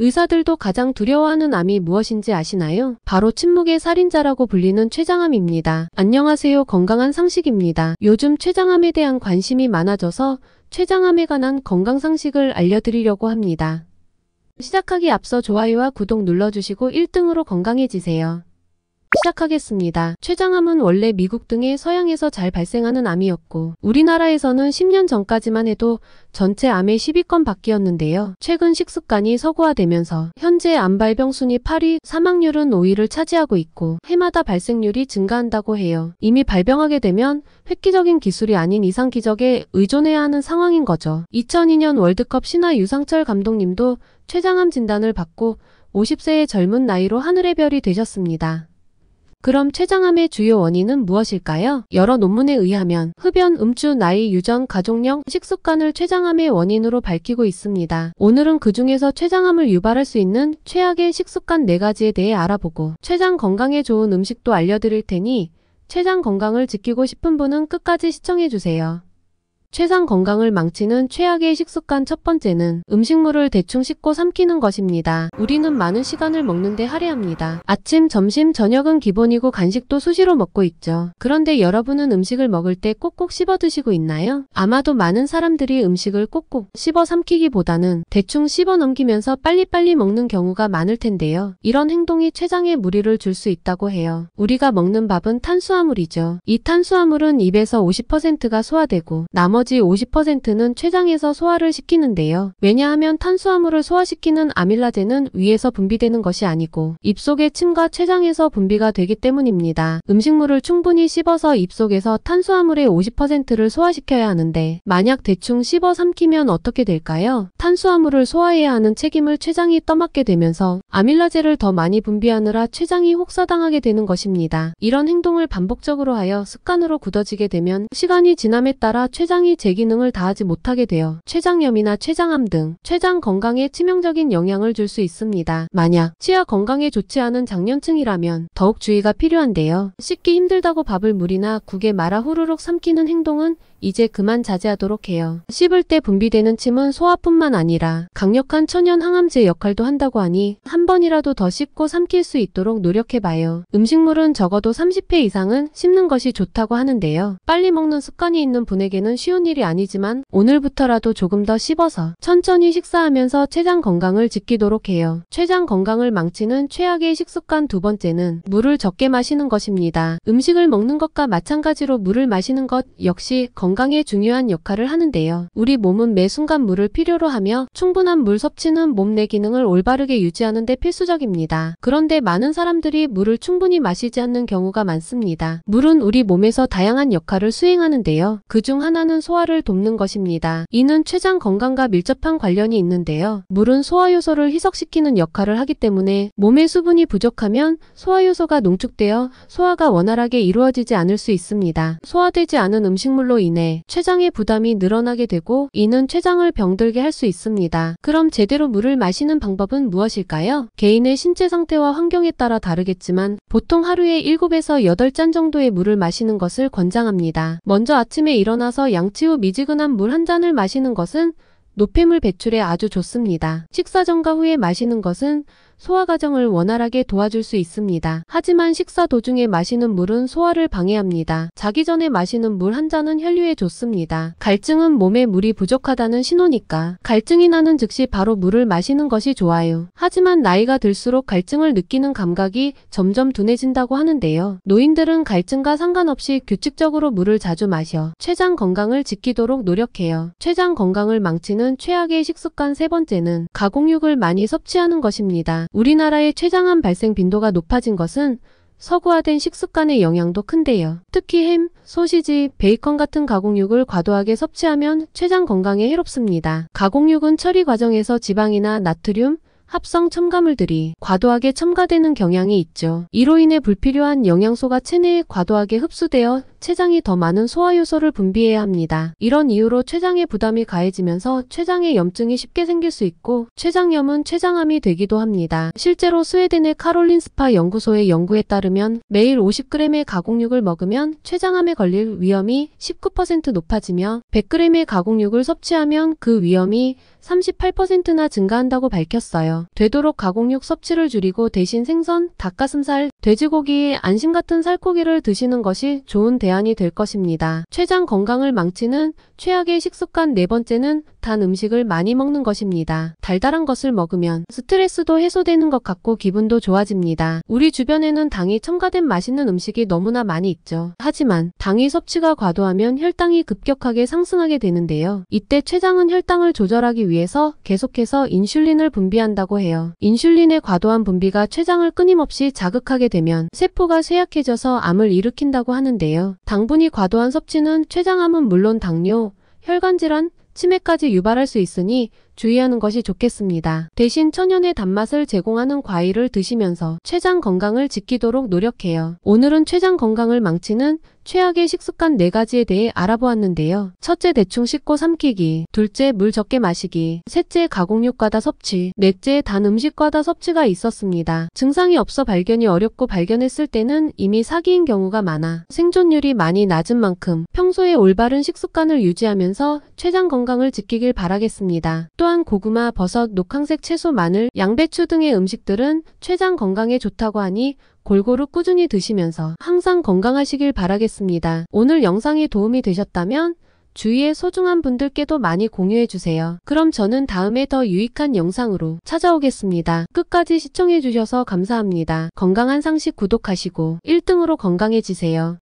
의사들도 가장 두려워하는 암이 무엇인지 아시나요? 바로 침묵의 살인자라고 불리는 췌장암입니다. 안녕하세요. 건강한 상식입니다. 요즘 췌장암에 대한 관심이 많아져서 췌장암에 관한 건강 상식을 알려드리려고 합니다. 시작하기 앞서 좋아요와 구독 눌러주시고 1등으로 건강해지세요. 시작하겠습니다. 췌장암은 원래 미국 등의 서양에서 잘 발생하는 암이었고 우리나라에서는 10년 전까지만 해도 전체 암의 10위권 밖이었는데요. 최근 식습관이 서구화되면서 현재 암 발병 순위 8위, 사망률은 5위를 차지하고 있고 해마다 발생률이 증가한다고 해요. 이미 발병하게 되면 획기적인 기술이 아닌 이상 기적에 의존해야 하는 상황인 거죠. 2002년 월드컵 신화 유상철 감독님도 췌장암 진단을 받고 50세의 젊은 나이로 하늘의 별이 되셨습니다. 그럼 췌장암의 주요 원인은 무엇일까요? 여러 논문에 의하면 흡연, 음주, 나이, 유전, 가족력, 식습관을 췌장암의 원인으로 밝히고 있습니다. 오늘은 그 중에서 췌장암을 유발할 수 있는 최악의 식습관 4가지에 대해 알아보고 췌장 건강에 좋은 음식도 알려드릴 테니 췌장 건강을 지키고 싶은 분은 끝까지 시청해주세요. 췌장 건강을 망치는 최악의 식습관 첫 번째는 음식물을 대충 씹고 삼키는 것입니다. 우리는 많은 시간을 먹는데 할애합니다. 아침, 점심, 저녁은 기본이고 간식도 수시로 먹고 있죠. 그런데 여러분은 음식을 먹을 때 꼭꼭 씹어 드시고 있나요? 아마도 많은 사람들이 음식을 꼭꼭 씹어 삼키기보다는 대충 씹어 넘기면서 빨리빨리 먹는 경우가 많을 텐데요. 이런 행동이 췌장에 무리를 줄 수 있다고 해요. 우리가 먹는 밥은 탄수화물이죠. 이 탄수화물은 입에서 50%가 소화되고 나머지 50%는 췌장에서 소화를 시키는데요. 왜냐하면 탄수화물을 소화시키는 아밀라제는 위에서 분비되는 것이 아니고 입속의 침과 췌장에서 분비가 되기 때문입니다. 음식물을 충분히 씹어서 입속에서 탄수화물의 50%를 소화시켜야 하는데 만약 대충 씹어 삼키면 어떻게 될까요? 탄수화물을 소화해야 하는 책임을 췌장이 떠맡게 되면서 아밀라제를 더 많이 분비하느라 췌장이 혹사당하게 되는 것입니다. 이런 행동을 반복적으로 하여 습관으로 굳어지게 되면 시간이 지남에 따라 췌장이 제 기능을 다하지 못하게 되어 췌장염이나 췌장암 등 췌장 건강에 치명적인 영향을 줄 수 있습니다. 만약 치아 건강에 좋지 않은 장년층이라면 더욱 주의가 필요한데요. 씹기 힘들다고 밥을 물이나 국에 말아 후루룩 삼키는 행동은 이제 그만 자제하도록 해요. 씹을 때 분비되는 침은 소화뿐만 아니라 강력한 천연 항암제 역할도 한다고 하니 한 번이라도 더 씹고 삼킬 수 있도록 노력해봐요. 음식물은 적어도 30회 이상은 씹는 것이 좋다고 하는데요. 빨리 먹는 습관이 있는 분에게는 쉬운 일이 아니지만 오늘부터라도 조금 더 씹어서 천천히 식사하면서 췌장 건강을 지키도록 해요. 췌장 건강을 망치는 최악의 식습관 두 번째는 물을 적게 마시는 것입니다. 음식을 먹는 것과 마찬가지로 물을 마시는 것 역시 건강에 중요한 역할을 하는데요. 우리 몸은 매 순간 물을 필요로 하며 충분한 물 섭취는 몸 내 기능을 올바르게 유지하는 데 필수적입니다. 그런데 많은 사람들이 물을 충분히 마시지 않는 경우가 많습니다. 물은 우리 몸에서 다양한 역할을 수행하는데요. 그중 하나는 소화를 돕는 것입니다. 이는 췌장 건강과 밀접한 관련이 있는데요. 물은 소화효소를 희석시키는 역할을 하기 때문에 몸에 수분이 부족하면 소화효소가 농축되어 소화가 원활하게 이루어지지 않을 수 있습니다. 소화되지 않은 음식물로 인해 췌장의 부담이 늘어나게 되고 이는 췌장을 병들게 할 수 있습니다. 그럼 제대로 물을 마시는 방법은 무엇일까요? 개인의 신체 상태와 환경에 따라 다르겠지만 보통 하루에 7에서 8잔 정도의 물을 마시는 것을 권장합니다. 먼저 아침에 일어나서 양치 후 미지근한 물 한 잔을 마시는 것은 노폐물 배출에 아주 좋습니다. 식사 전과 후에 마시는 것은 소화 과정을 원활하게 도와줄 수 있습니다. 하지만 식사 도중에 마시는 물은 소화를 방해합니다. 자기 전에 마시는 물 한 잔은 혈류에 좋습니다. 갈증은 몸에 물이 부족하다는 신호니까 갈증이 나는 즉시 바로 물을 마시는 것이 좋아요. 하지만 나이가 들수록 갈증을 느끼는 감각이 점점 둔해진다고 하는데요. 노인들은 갈증과 상관없이 규칙적으로 물을 자주 마셔 췌장 건강을 지키도록 노력해요. 췌장 건강을 망치는 최악의 식습관 세 번째는 가공육을 많이 섭취하는 것입니다. 우리나라의 췌장암 발생 빈도가 높아진 것은 서구화된 식습관의 영향도 큰데요. 특히 햄, 소시지, 베이컨 같은 가공육을 과도하게 섭취하면 췌장 건강에 해롭습니다. 가공육은 처리 과정에서 지방이나 나트륨, 합성 첨가물들이 과도하게 첨가되는 경향이 있죠. 이로 인해 불필요한 영양소가 체내에 과도하게 흡수되어 췌장이 더 많은 소화효소를 분비해야 합니다. 이런 이유로 췌장의 부담이 가해지면서 췌장에 염증이 쉽게 생길 수 있고 췌장염은 췌장암이 되기도 합니다. 실제로 스웨덴의 카롤린스파 연구소의 연구에 따르면 매일 50g의 가공육을 먹으면 췌장암에 걸릴 위험이 19% 높아지며 100g의 가공육을 섭취하면 그 위험이 38%나 증가한다고 밝혔어요. 되도록 가공육 섭취를 줄이고 대신 생선, 닭가슴살, 돼지고기, 안심 같은 살코기를 드시는 것이 좋은 대안이 될 것입니다. 췌장 건강을 망치는 최악의 식습관 네 번째는 단 음식을 많이 먹는 것입니다. 달달한 것을 먹으면 스트레스도 해소되는 것 같고 기분도 좋아집니다. 우리 주변에는 당이 첨가된 맛있는 음식이 너무나 많이 있죠. 하지만 당의 섭취가 과도하면 혈당이 급격하게 상승하게 되는데요. 이때 췌장은 혈당을 조절하기 위해서 계속해서 인슐린을 분비한다고 해요. 인슐린의 과도한 분비가 췌장을 끊임없이 자극하게 되면 세포가 쇠약해져서 암을 일으킨다고 하는데요. 당분이 과도한 섭취는 췌장암은 물론 당뇨, 혈관질환, 치매까지 유발할 수 있으니 주의하는 것이 좋겠습니다. 대신 천연의 단맛을 제공하는 과일을 드시면서 췌장 건강을 지키도록 노력해요. 오늘은 췌장 건강을 망치는 최악의 식습관 4가지에 대해 알아보았는데요. 첫째, 대충 씹고 삼키기. 둘째, 물 적게 마시기. 셋째, 가공육 과다 섭취. 넷째, 단 음식 과다 섭취가 있었습니다. 증상이 없어 발견이 어렵고 발견했을 때는 이미 사기인 경우가 많아 생존율이 많이 낮은 만큼 평소에 올바른 식습관을 유지하면서 췌장 건강을 지키길 바라겠습니다. 또한 고구마, 버섯, 녹황색 채소, 마늘, 양배추 등의 음식들은 췌장 건강에 좋다고 하니 골고루 꾸준히 드시면서 항상 건강하시길 바라겠습니다. 오늘 영상이 도움이 되셨다면 주위의 소중한 분들께도 많이 공유해주세요. 그럼 저는 다음에 더 유익한 영상으로 찾아오겠습니다. 끝까지 시청해주셔서 감사합니다. 건강한 상식 구독하시고 1등으로 건강해지세요.